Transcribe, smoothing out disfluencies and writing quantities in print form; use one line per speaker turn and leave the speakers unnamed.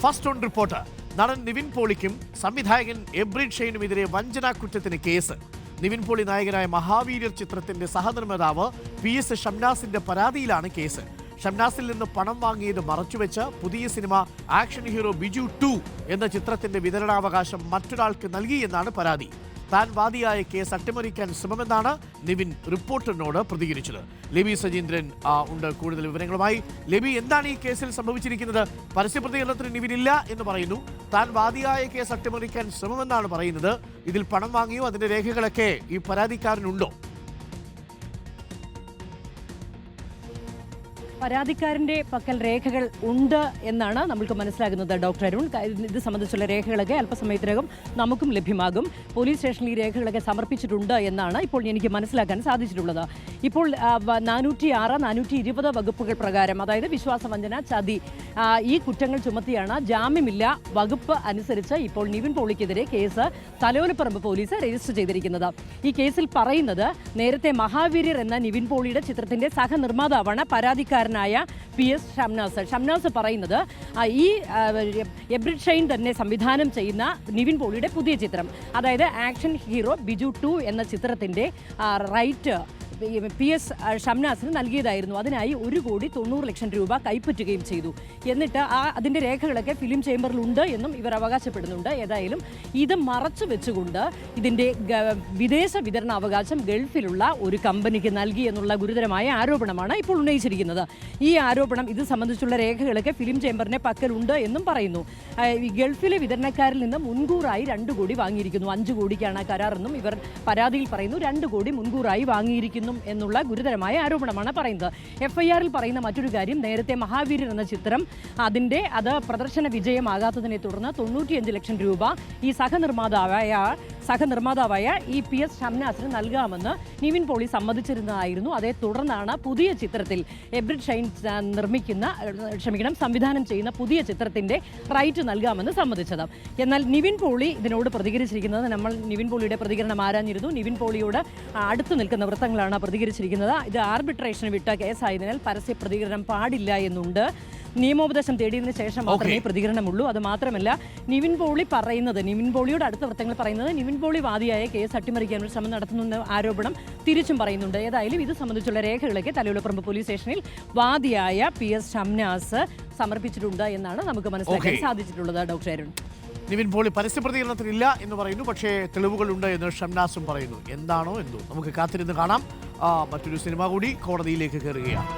First on reporter. നടൻ നിവിൻ പോളിക്കും സംവിധായകൻ എബ്രിഡ് ഷെയ്നുമെതിരെ വഞ്ചനാ കുറ്റത്തിന് കേസ്. നിവിൻ പോളി നായകനായ മഹാവീര്യർ ചിത്രത്തിന്റെ സഹനിർമ്മാതാവ് PS ഷംനാസിന്റെ പരാതിയിലാണ് കേസ്. ഷംനാസിൽ നിന്ന് പണം വാങ്ങിയത് മറച്ചുവെച്ച് പുതിയ സിനിമ ആക്ഷൻ ഹീറോ ബിജു 2 എന്ന ചിത്രത്തിന്റെ വിതരണാവകാശം മറ്റൊരാൾക്ക് നൽകിയെന്നാണ് പരാതി. താൻ വാദിയായ കേസ് അട്ടിമറിക്കാൻ ശ്രമമെന്നാണ് നിവിൻ റിപ്പോർട്ടറിനോട് പ്രതികരിച്ചത്. ലെബി സജീന്ദ്രൻ ഉണ്ട് കൂടുതൽ വിവരങ്ങളുമായി. ലെബി, എന്താണ് ഈ കേസിൽ സംഭവിച്ചിരിക്കുന്നത്? പരസ്യപ്രതികരണത്തിന് നിവിനില്ല എന്ന് പറയുന്നു. താൻ വാദിയായ കേസ് അട്ടിമറിക്കാൻ ശ്രമമെന്നാണ് പറയുന്നത്. ഇതിൽ പണം വാങ്ങിയോ? അതിന്റെ രേഖകളൊക്കെ ഈ പരാതിക്കാരനുണ്ടോ?
പരാതിക്കാരന്റെ പക്കൽ രേഖകൾ ഉണ്ട് എന്നാണ് നമുക്ക് മനസ്സിലാകുന്നത് ഡോക്ടർ അരുൺ. ഇത് സംബന്ധിച്ചുള്ള രേഖകളൊക്കെ അല്പസമയത്തിനകം നമുക്കും ലഭ്യമാകും. പോലീസ് സ്റ്റേഷനിൽ ഈ രേഖകളൊക്കെ സമർപ്പിച്ചിട്ടുണ്ട് എന്നാണ് ഇപ്പോൾ എനിക്ക് മനസ്സിലാക്കാൻ സാധിച്ചിട്ടുള്ളത്. ഇപ്പോൾ 406, 420 വകുപ്പുകൾ പ്രകാരം, അതായത് വിശ്വാസവഞ്ചന, ചതി, ഈ കുറ്റങ്ങൾ ചുമത്തിയാണ് ജാമ്യമില്ല വകുപ്പ് അനുസരിച്ച് ഇപ്പോൾ നിവിൻ പോളിക്കെതിരെ കേസ് തലയോലപ്പറമ്പ് പോലീസ് രജിസ്റ്റർ ചെയ്തിരിക്കുന്നത്. ഈ കേസിൽ പറയുന്നത്, നേരത്തെ മഹാവീര്യർ എന്ന നിവിൻ പോളിയുടെ ചിത്രത്തിന്റെ സഹനിർമ്മാതാവാണ് പരാതിക്കാരനായ PS ഷംനാസ്. ഷംനാസ് പറയുന്നത് ഈ എബ്രിഡ് ഷെയ്ൻ തന്നെ സംവിധാനം ചെയ്യുന്ന നിവിൻ പോളിയുടെ പുതിയ ചിത്രം, അതായത് ആക്ഷൻ ഹീറോ ബിജു 2 എന്ന ചിത്രത്തിന്റെ റൈറ്റ് PS ഷംനാസിന് നൽകിയതായിരുന്നു. അതിനായി 1,90,00,000 രൂപ കൈപ്പറ്റുകയും ചെയ്തു. എന്നിട്ട് അതിൻ്റെ രേഖകളൊക്കെ ഫിലിം ചേംബറിലുണ്ട് എന്നും ഇവർ അവകാശപ്പെടുന്നുണ്ട്. ഏതായാലും ഇത് മറച്ചു വെച്ചുകൊണ്ട് ഇതിൻ്റെ വിദേശ വിതരണാവകാശം ഗൾഫിലുള്ള ഒരു കമ്പനിക്ക് നൽകി എന്നുള്ള ഗുരുതരമായ ആരോപണമാണ് ഇപ്പോൾ ഉന്നയിച്ചിരിക്കുന്നത്. ഈ ആരോപണം, ഇത് സംബന്ധിച്ചുള്ള രേഖകളൊക്കെ ഫിലിം ചേംബറിന്റെ പക്കലുണ്ട് എന്നും പറയുന്നു. ഗൾഫിലെ വിതരണക്കാരിൽ നിന്ന് മുൻകൂറായി 2 കോടി വാങ്ങിയിരിക്കുന്നു. 5 കോടിക്കാണ് കരാറെന്നും ഇവർ പരാതിയിൽ പറയുന്നു. 2 കോടി മുൻകൂറായി വാങ്ങിയിരിക്കുന്നു എന്നുള്ള ഗുരുതരമായ ആരോപണമാണ് പറയുന്നത്. FIR-ൽ പറയുന്ന മറ്റൊരു കാര്യം, നേരത്തെ മഹാവീര്യർ എന്ന ചിത്രം അത് പ്രദർശന വിജയമാകാത്തതിനെ തുടർന്ന് 95 ലക്ഷം രൂപ ഈ സഹനിർമ്മാതാവായ ഈ PS ഷംനാസിന് നൽകാമെന്ന് നിവിൻ പോളി സമ്മതിച്ചിരുന്നതായിരുന്നു. അതേ തുടർന്നാണ് പുതിയ ചിത്രത്തിൽ എബ്രിഡ് ഷെയ്ൻ സംവിധാനം ചെയ്യുന്ന പുതിയ ചിത്രത്തിന്റെ റൈറ്റ് നൽകാമെന്ന് സമ്മതിച്ചത്. എന്നാൽ നിവിൻ പോളി ഇതിനോട് പ്രതികരിച്ചിരിക്കുന്നത്, നമ്മൾ നിവിൻ പോളിയുടെ പ്രതികരണം ആരാഞ്ഞിരുന്നു. നിവിൻ പോളിയോട് അടുത്ത് നിൽക്കുന്ന വൃത്തങ്ങളാണ് പ്രതികരിച്ചിരിക്കുന്നത്. ഇത് ആർബിട്രേഷന് വിട്ട കേസായതിനാൽ പരസ്യ പ്രതികരണം പാടില്ല എന്നുണ്ട്. നിയമോപദേശം തേടിയതിനു ശേഷം മാത്രമേ പ്രതികരണമുള്ളൂ. അത് മാത്രമല്ല, നിവിൻ പോളിയോട് അടുത്ത വൃത്തങ്ങൾ പറയുന്നത്, നിവിൻ പോളി വാദിയായ കേസ് അട്ടിമറിക്കാനുള്ള ശ്രമം നടത്തുന്ന ആരോപണം തിരിച്ചും പറയുന്നുണ്ട്. ഏതായാലും ഇത് സംബന്ധിച്ചുള്ള രേഖകളൊക്കെ തലയോലപ്പറമ്പ് പോലീസ് സ്റ്റേഷനിൽ വാദിയായ PS ഷംനാസ് സമർപ്പിച്ചിട്ടുണ്ട് എന്നാണ് നമുക്ക് മനസ്സിലാക്കാൻ സാധിച്ചിട്ടുള്ളത്. ഡോക്ടർ അരുൺ,
നിവിൻ പോളി പരസ്യപ്രതികരണത്തിനില്ല എന്ന് പറയുന്നു, പക്ഷേ തെളിവുകളുണ്ട് എന്ന് ഷംനാസും പറയുന്നു. എന്താണോ എന്തോ നമുക്ക് കാത്തിരുന്ന് കാണാം. മറ്റൊരു സിനിമ കൂടി കോടതിയിലേക്ക് കയറുകയാണ്.